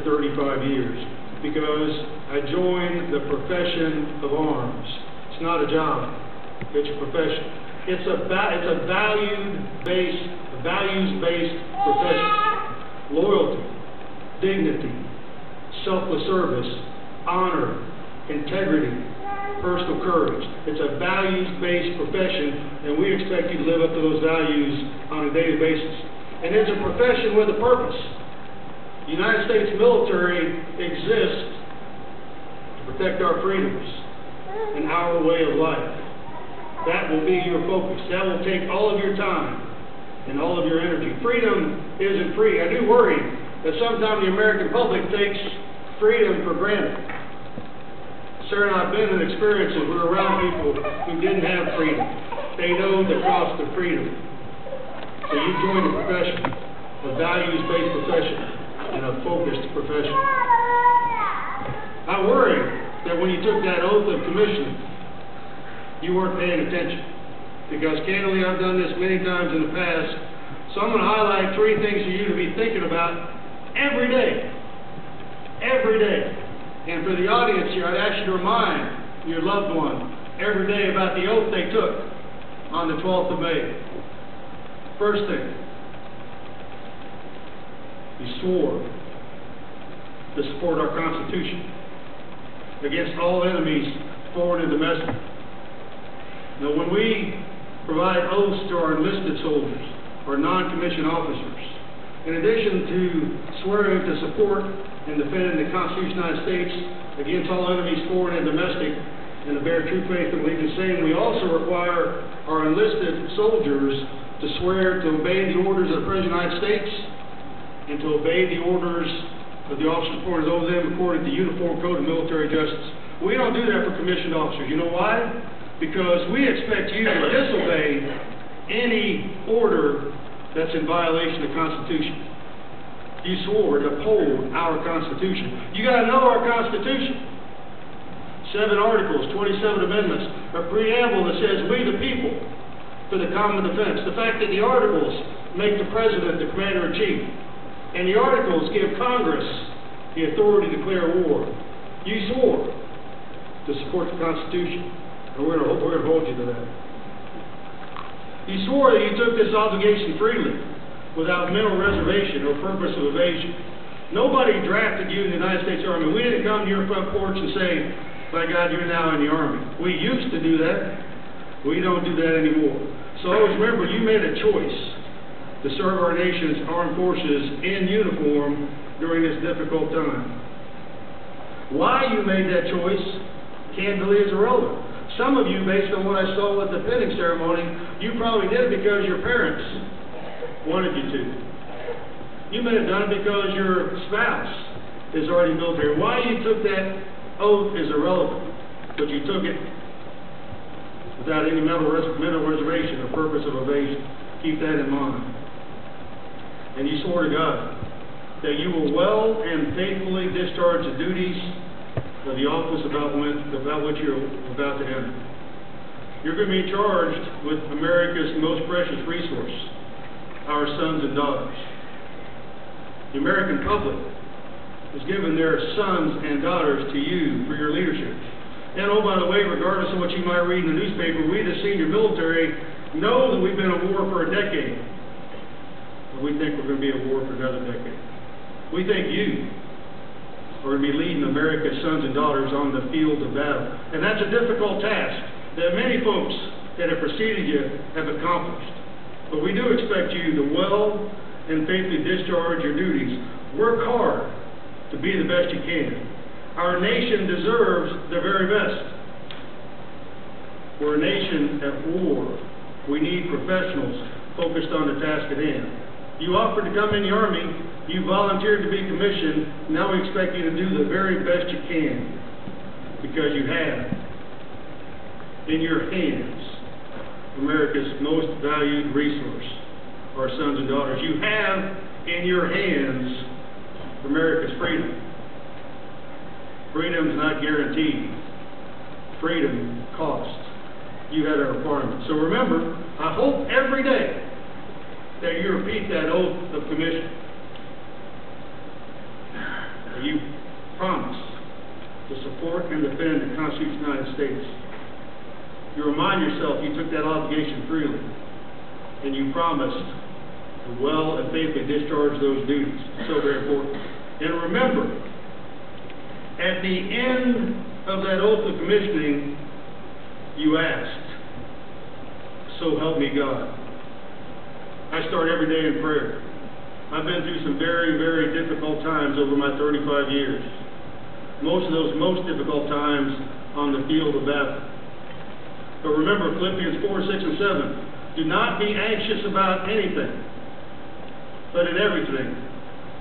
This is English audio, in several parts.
35 years because I joined the profession of arms. It's not a job, it's a profession. It's a values-based profession. Loyalty, dignity, selfless service, honor, integrity, personal courage. It's a values-based profession, and we expect you to live up to those values on a daily basis. And it's a profession with a purpose. The United States military exists to protect our freedoms and our way of life. That will be your focus. That will take all of your time and all of your energy. Freedom isn't free. I do worry that sometimes the American public takes freedom for granted. Sarah and I have been in experiences. We're around people who didn't have freedom. They know the cost of freedom. So you joined a profession, a values-based profession, and a focused profession. I worry that when you took that oath of commission, you weren't paying attention. Because candidly, I've done this many times in the past, so I'm going to highlight 3 things for you to be thinking about every day. Every day. And for the audience here, I'd ask you to remind your loved one every day about the oath they took on the 12th of May. First thing, you swore to support our Constitution against all enemies, foreign and domestic. Now, when we provide oaths to our enlisted soldiers or non-commissioned officers, in addition to swearing to support and defend the Constitution of the United States against all enemies, foreign and domestic, and to bear true faith and allegiance, saying we also require our enlisted soldiers to swear to obey the orders of the President of the United States and to obey the orders of the officers appointed over them according to the Uniform Code of Military Justice. We don't do that for commissioned officers. You know why? Because we expect you to disobey any order that's in violation of the Constitution. You swore to uphold our Constitution. You got to know our Constitution. 7 articles, 27 amendments, a preamble that says, we the people, for the common defense. The fact that the articles make the President the Commander-in-Chief, and the articles give Congress the authority to declare war. You swore to support the Constitution, and we're going to hold you to that. You swore that you took this obligation freely, without mental reservation or purpose of evasion. Nobody drafted you in the United States Army. We didn't come to your front porch and say, by God, you're now in the Army. We used to do that. We don't do that anymore. So always remember, you made a choice to serve our nation's armed forces in uniform during this difficult time. Why you made that choice, candidly, is irrelevant. Some of you, based on what I saw at the pinning ceremony, you probably did it because your parents wanted you to. You may have done it because your spouse is already military. Why you took that oath is irrelevant, but you took it without any mental reservation or purpose of evasion. Keep that in mind. And you swore to God that you will well and faithfully discharge the duties of the office about which you're about to enter. You're going to be charged with America's most precious resource, our sons and daughters. The American public has given their sons and daughters to you for your leadership. And oh, by the way, regardless of what you might read in the newspaper, we, the senior military, know that we've been at war for a decade. But we think we're going to be at war for another decade. We think you are going to be leading America's sons and daughters on the field of battle. And that's a difficult task that many folks that have preceded you have accomplished. But we do expect you to well and faithfully discharge your duties. Work hard to be the best you can. Our nation deserves the very best. We're a nation at war. We need professionals focused on the task at hand. You offered to come in the Army. You volunteered to be commissioned. Now we expect you to do the very best you can, because you have in your hands America's most valued resource, our sons and daughters. You have in your hands America's freedom. Freedom is not guaranteed. Freedom costs. You had a requirement. So remember, I hope every day that you repeat that oath of commission. promise to support and defend the Constitution of the United States. You remind yourself you took that obligation freely, and you promised to well and faithfully discharge those duties. So very important. And remember, at the end of that oath of commissioning, you asked, "So help me God." I start every day in prayer. I've been through some very, very difficult times over my 35 years. Most of those most difficult times on the field of battle. But remember Philippians 4, 6, and 7. Do not be anxious about anything, but in everything,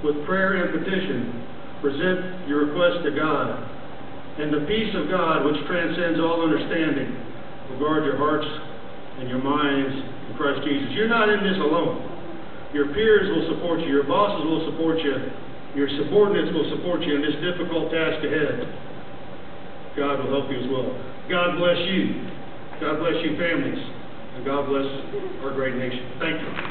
with prayer and petition, present your request to God. And the peace of God, which transcends all understanding, will guard your hearts and your minds in Christ Jesus. You're not in this alone. Your peers will support you. Your bosses will support you. Your subordinates will support you in this difficult task ahead. God will help you as well. God bless you. God bless you families. And God bless our great nation. Thank you.